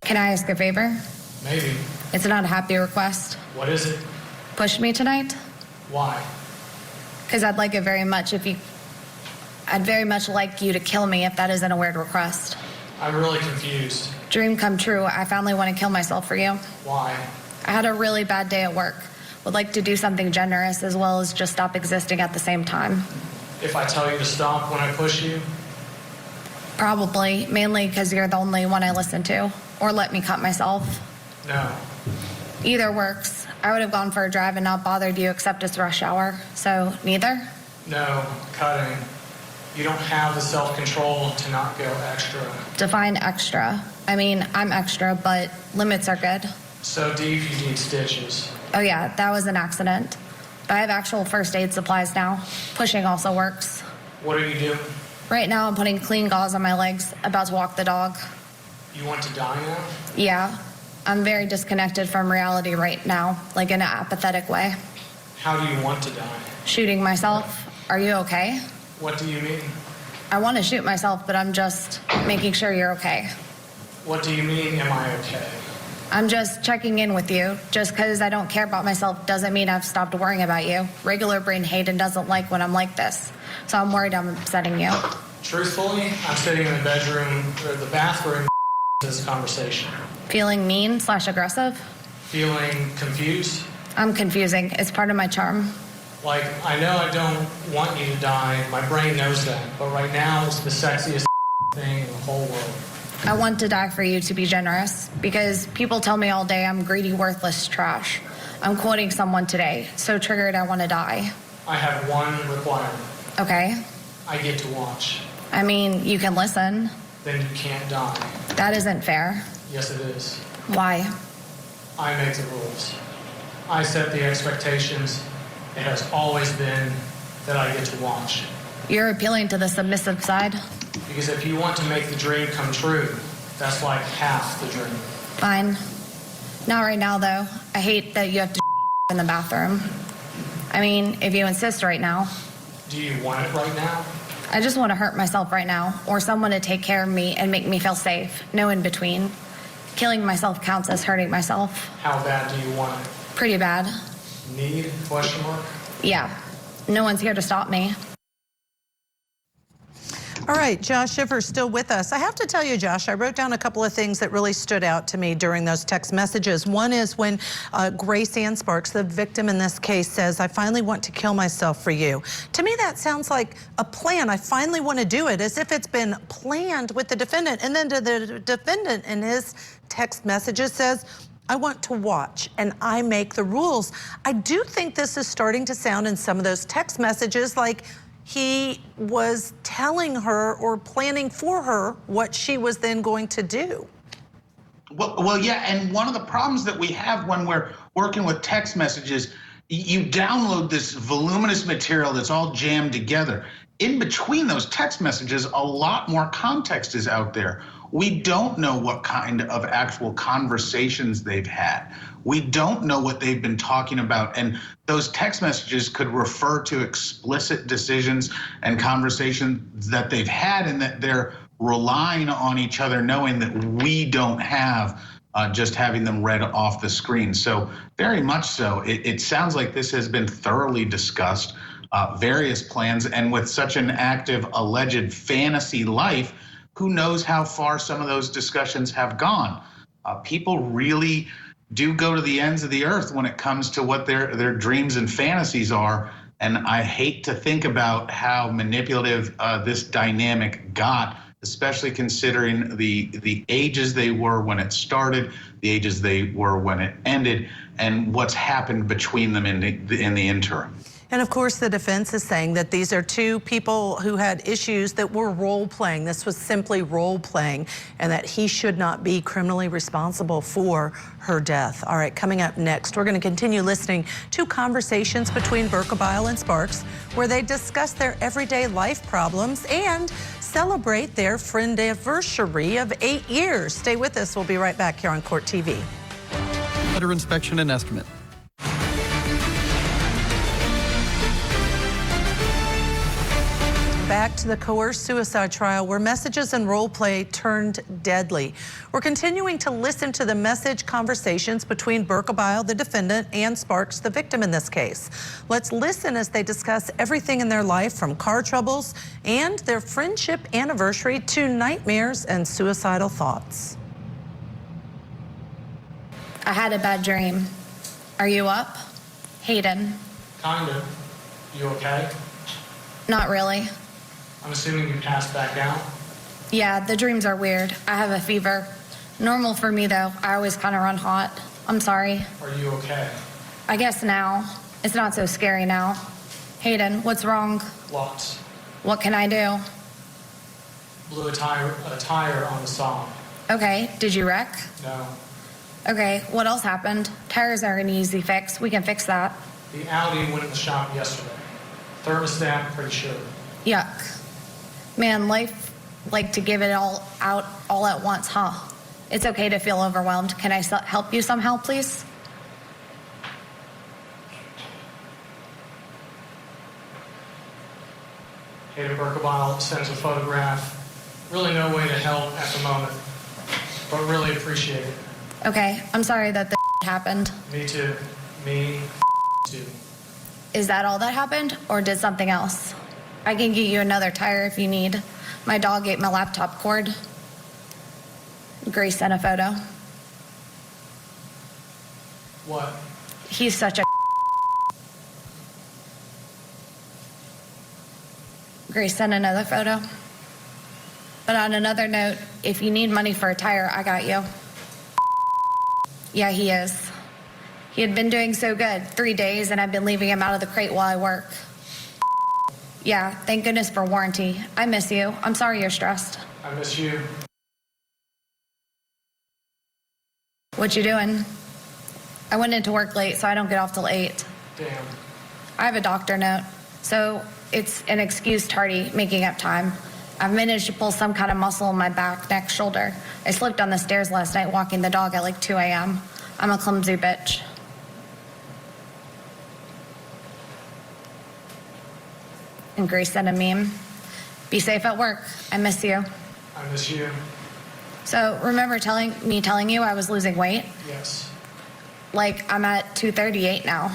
Can I ask a favor? Maybe. It's not a happy request. What is it? Push me tonight? Why? Because I'd like it very much I'd very much like you to kill me if that isn't a weird request. I'm really confused. Dream come true. I finally want to kill myself for you. Why? I had a really bad day at work. Would like to do something generous as well as just stop existing at the same time. If I tell you to stop when I push you? Probably, mainly because you're the only one I listen to. Or let me cut myself. No. Either works. I would have gone for a drive and not bothered you except it's rush hour. So, neither? No, cutting. You don't have the self-control to not go extra. Define extra. I mean, I'm extra, but limits are good. So deep you need stitches. Oh yeah, that was an accident. But I have actual first aid supplies now. Pushing also works. What are you doing? Right now I'm putting clean gauze on my legs, about to walk the dog. You want to die now? Yeah. I'm very disconnected from reality right now, like in an apathetic way. How do you want to die? Shooting myself. Are you okay? What do you mean? I want to shoot myself, but I'm just making sure you're okay. What do you mean, am I okay? I'm just checking in with you. Just because I don't care about myself doesn't mean I've stopped worrying about you. Regular brain Hayden doesn't like when I'm like this. So I'm worried I'm upsetting you. Truthfully, I'm sitting in the bedroom, or the bathroom, this conversation. Feeling mean/aggressive? Feeling confused? I'm confusing. It's part of my charm. Like, I know I don't want you to die. My brain knows that. But right now, it's the sexiest thing in the whole world. I want to die for you to be generous because people tell me all day I'm greedy, worthless trash. I'm quoting someone today. So triggered, I want to die. I have one requirement. Okay. I get to watch. I mean, you can listen. Then you can't die. That isn't fair. Yes, it is. Why? I make the rules. I set the expectations. It has always been that I get to watch. You're appealing to the submissive side? Because if you want to make the dream come true, that's like half the dream. Fine. Not right now, though. I hate that you have to in the bathroom. I mean, if you insist right now. Do you want it right now? I just want to hurt myself right now, or someone to take care of me and make me feel safe. No in between. Killing myself counts as hurting myself. How bad do you want it? Pretty bad. Need? Question mark? Yeah. No one's here to stop me. All right, Josh Schiffer's still with us. I have to tell you, Josh, I wrote down a couple of things that really stood out to me during those text messages. One is when Grace Ann Sparks, the victim in this case, says, I finally want to kill myself for you. To me, that sounds like a plan. I finally want to do it, as if it's been planned with the defendant. And then the defendant in his text messages says, I want to watch and I make the rules. I do think this is starting to sound in some of those text messages like he was telling her or planning for her what she was then going to do. Well, yeah, and one of the problems that we have when we're working with text messages, you download this voluminous material that's all jammed together. In between those text messages, a lot more context is out there. We don't know what kind of actual conversations they've had. We don't know what they've been talking about. And those text messages could refer to explicit decisions and conversations that they've had, and that they're relying on each other, knowing that we don't have just having them read off the screen. So very much so, it sounds like this has been thoroughly discussed, various plans, and with such an active alleged fantasy life, who knows how far some of those discussions have gone. People really do go to the ends of the earth when it comes to what their dreams and fantasies are. And I hate to think about how manipulative this dynamic got, especially considering the ages they were when it started, the ages they were when it ended, and what's happened between them in the interim. And of course, the defense is saying that these are two people who had issues that were role playing. This was simply role playing, and that he should not be criminally responsible for her death. All right, coming up next, we're going to continue listening to conversations between Berkebile and Sparks, where they discuss their everyday life problems and celebrate their friend anniversary of 8 years. Stay with us. We'll be right back here on Court TV. Better inspection and estimate. back to the coerced suicide trial where messages and role play turned deadly. We're continuing to listen to the message conversations between Berkebile, the defendant, and Sparks, the victim in this case. Let's listen as they discuss everything in their life, from car troubles and their friendship anniversary to nightmares and suicidal thoughts. I had a bad dream. Are you up? Hayden. Kind of. You okay? Not really. I'm assuming you passed back out? Yeah, the dreams are weird. I have a fever. Normal for me, though. I always kind of run hot. I'm sorry. Are you okay? I guess now. It's not so scary now. Hayden, what's wrong? Lots. What can I do? Blew a tire on the saw. Okay, did you wreck? No. Okay, what else happened? Tires are an easy fix. We can fix that. The Audi went in the shop yesterday. Thermostat, pretty sure. Yuck. Man, life like to give it all out all at once, huh? It's okay to feel overwhelmed. Can I help you somehow, please? Hayden Berkebile sends a photograph. Really no way to help at the moment, but really appreciate it. Okay, I'm sorry that happened. Me too. Me too. Is that all that happened, or did something else? I can get you another tire if you need. My dog ate my laptop cord. Grace sent a photo. What? He's such a Grace sent another photo. But on another note, if you need money for a tire, I got you. Yeah, he is. He had been doing so good, 3 days, and I've been leaving him out of the crate while I work. Yeah, thank goodness for warranty. I miss you. I'm sorry you're stressed. I miss you. What you doing? I went into work late, so I don't get off till 8. Damn. I have a doctor note, so it's an excuse tardy, making up time. I've managed to pull some kind of muscle in my back, neck, shoulder. I slipped on the stairs last night walking the dog at like 2 a.m. I'm a clumsy bitch. And Grace sent a meme. Be safe at work. I miss you. I miss you. So remember telling you I was losing weight? Yes. Like, I'm at 238 now.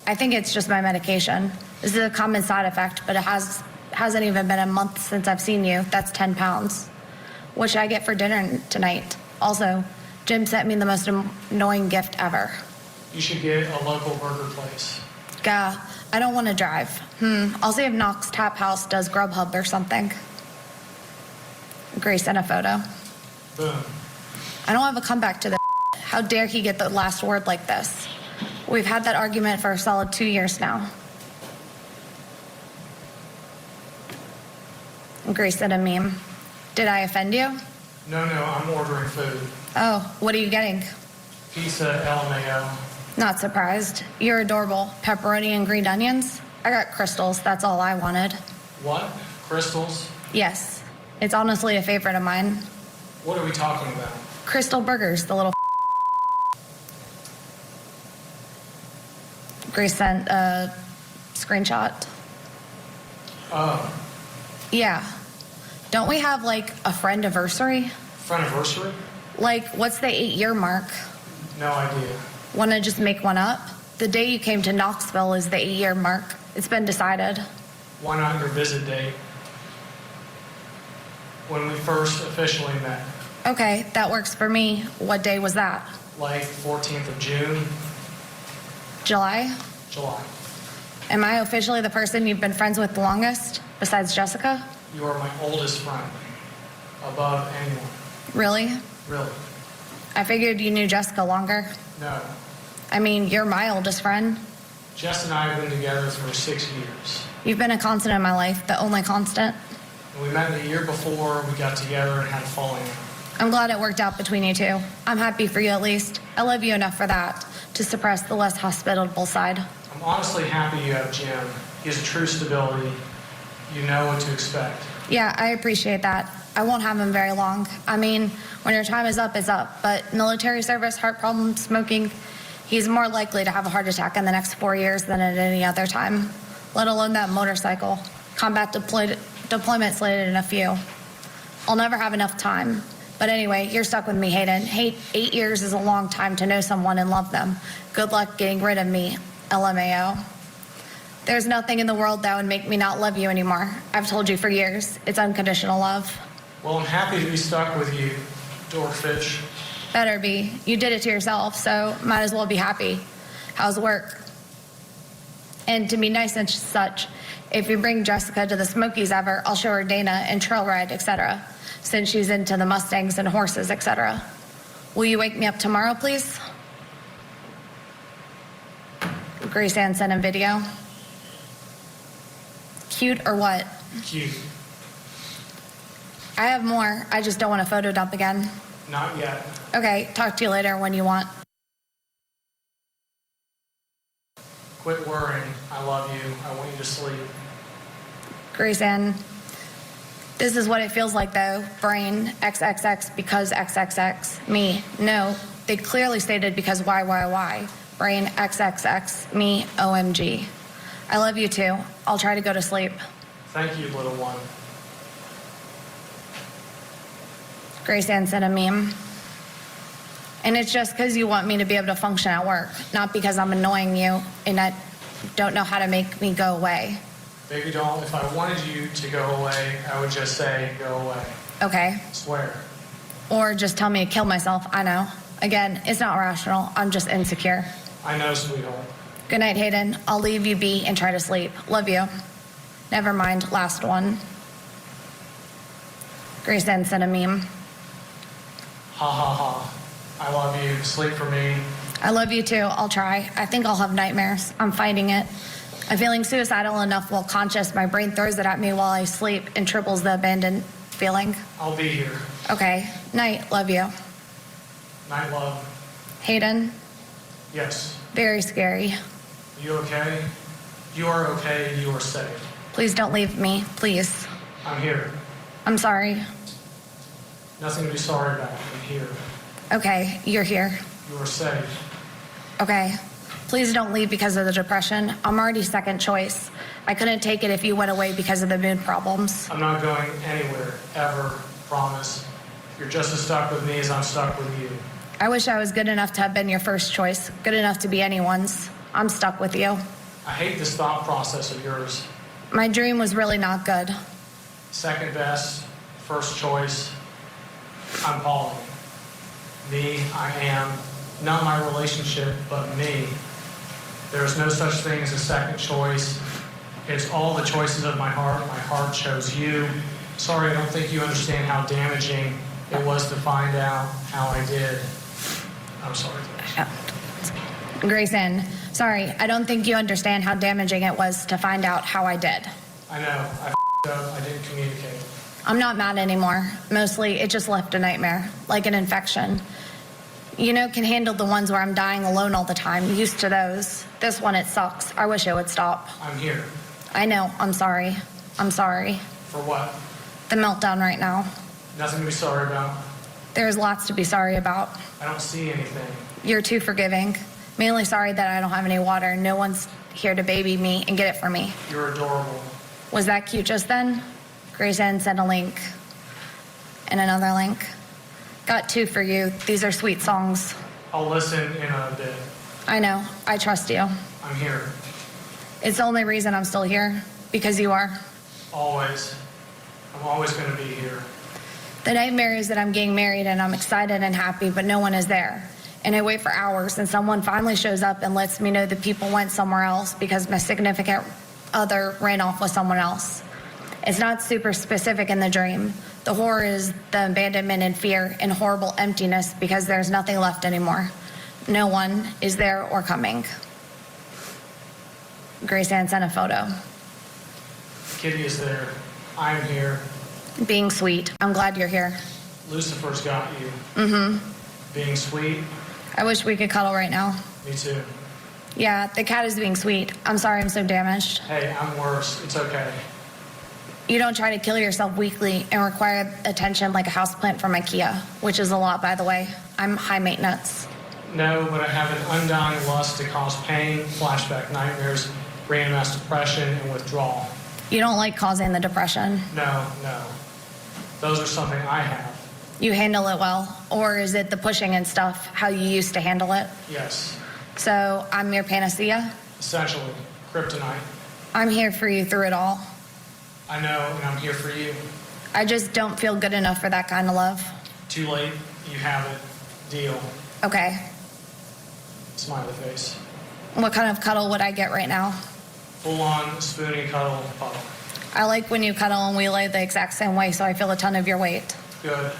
I think it's just my medication. This is a common side effect, but it hasn't even been a month since I've seen you. That's 10 pounds. What should I get for dinner tonight? Also, Jim sent me the most annoying gift ever. You should get a local burger place. Gah, I don't want to drive. I'll see if Knox Tap House does Grubhub or something. Grace sent a photo. Boom. I don't have a comeback to this. How dare he get the last word like this? We've had that argument for a solid 2 years now. Grace sent a meme. Did I offend you? No, I'm ordering food. Oh, what are you getting? Pizza, LMAO. Not surprised. You're adorable. Pepperoni and green onions? I got crystals. That's all I wanted. What? Crystals? Yes. It's honestly a favorite of mine. What are we talking about? Crystal burgers, the little Grace sent a screenshot. Oh. Yeah. Don't we have like a friend-iversary? Friend-iversary? Like, what's the 8-year mark? No idea. Want to just make one up? The day you came to Knoxville is the 8-year mark. It's been decided. Why not your visit date? When we first officially met. Okay, that works for me. What day was that? Like 14th of June, July? July. Am I officially the person you've been friends with the longest, besides Jessica? You are my oldest friend. Above anyone. Really? Really. I figured you knew Jessica longer. No. I mean, you're my oldest friend. Jess and I have been together for 6 years. You've been a constant in my life, the only constant. And we met the year before we got together and had a falling out. I'm glad it worked out between you two. I'm happy for you at least. I love you enough for that, to suppress the less hospitable side. I'm honestly happy you have Jim. He has a true stability. You know what to expect. Yeah, I appreciate that. I won't have him very long. I mean, when your time is up, it's up. But military service, heart problems, smoking, he's more likely to have a heart attack in the next 4 years than at any other time, let alone that motorcycle. Combat deployment slated in a few. I'll never have enough time. But anyway, you're stuck with me, Hayden. 8 years is a long time to know someone and love them. Good luck getting rid of me, LMAO. There's nothing in the world that would make me not love you anymore. I've told you for years. It's unconditional love. Well, I'm happy to be stuck with you, Dorkfish. Better be. You did it to yourself, so might as well be happy. How's work? And to be nice and such, if you bring Jessica to the Smokies ever, I'll show her Dana and trail ride, etc., since she's into the Mustangs and horses, etc. Will you wake me up tomorrow, please? Grace Ann sent a video. Cute or what? Cute. I have more. I just don't want a photo dump again. Not yet. Okay, talk to you later when you want. Quit worrying. I love you. I want you to sleep. Grace Ann, this is what it feels like though. Brain, XXX because XXX. Me, no. They clearly stated because why. Brain, XXX. Me, OMG. I love you too. I'll try to go to sleep. Thank you, little one. Grace Ann sent a meme. And it's just because you want me to be able to function at work, not because I'm annoying you and I don't know how to make me go away. Baby doll, if I wanted you to go away, I would just say, go away. Okay. Swear. Or just tell me to kill myself. I know. Again, it's not rational. I'm just insecure. I know, sweetheart. Good night, Hayden. I'll leave you be and try to sleep. Love you. Never mind. Last one. Grace Ann sent a meme. Ha ha ha. I love you. Sleep for me. I love you too. I'll try. I think I'll have nightmares. I'm fighting it. I'm feeling suicidal enough while conscious. My brain throws it at me while I sleep and triples the abandoned feeling. I'll be here. Okay. Night. Love you. Night, love. Hayden. Yes. Very scary. You okay? You are okay. You are safe. Please don't leave me. Please. I'm here. I'm sorry. Nothing to be sorry about. I'm here. Okay. You're here. You are safe. Okay. Please don't leave because of the depression. I'm already second choice. I couldn't take it if you went away because of the mood problems. I'm not going anywhere, ever. Promise. You're just as stuck with me as I'm stuck with you. I wish I was good enough to have been your first choice, good enough to be anyone's. I'm stuck with you. I hate this thought process of yours. My dream was really not good. Second best, first choice. I'm Pauline. Me, I am. Not my relationship, but me. There is no such thing as a second choice. It's all the choices of my heart. My heart chose you. Sorry, I don't think you understand how damaging it was to find out how I did. I'm sorry. Grace Ann, sorry, I don't think you understand how damaging it was to find out how I did. I know. I f***ed up. I didn't communicate. I'm not mad anymore. Mostly, it just left a nightmare, like an infection. You know, can handle the ones where I'm dying alone all the time. Used to those. This one, it sucks. I wish it would stop. I'm here. I know. I'm sorry. I'm sorry. For what? The meltdown right now. Nothing to be sorry about. There's lots to be sorry about. I don't see anything. You're too forgiving. Mainly sorry that I don't have any water. No one's here to baby me and get it for me. You're adorable. Was that cute just then? Grace Ann sent a link. And another link. Got two for you. These are sweet songs. I'll listen in a bit. I know. I trust you. I'm here. It's the only reason I'm still here. Because you are. Always. I'm always going to be here. The nightmare is that I'm getting married and I'm excited and happy, but no one is there. And I wait for hours and someone finally shows up and lets me know that people went somewhere else because my significant other ran off with someone else. It's not super specific in the dream. The horror is the abandonment and fear and horrible emptiness because there's nothing left anymore. No one is there or coming. Grace Ann sent a photo. Kitty is there. I'm here. Being sweet. I'm glad you're here. Lucifer's got you. Mm-hmm. Being sweet. I wish we could cuddle right now. Me too. Yeah, the cat is being sweet. I'm sorry I'm so damaged. Hey, I'm worse. It's okay. You don't try to kill yourself weekly and require attention like a houseplant from IKEA, which is a lot, by the way. I'm high maintenance. No, but I have an undying lust to cause pain, flashback nightmares, brain mass depression, and withdrawal. You don't like causing the depression. No. Those are something I have. You handle it well. Or is it the pushing and stuff, how you used to handle it? Yes. So I'm your panacea. Essentially, kryptonite. I'm here for you through it all. I know, and I'm here for you. I just don't feel good enough for that kind of love. Too late, you have it. Deal. Okay. Smiley face. What kind of cuddle would I get right now? Full on spooning cuddle puddle. I like when you cuddle and we lay the exact same way so I feel a ton of your weight. Good.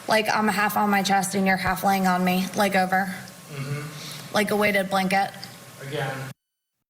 Like I'm half on my chest and you're half laying on me, leg over. Like a weighted blanket. Again.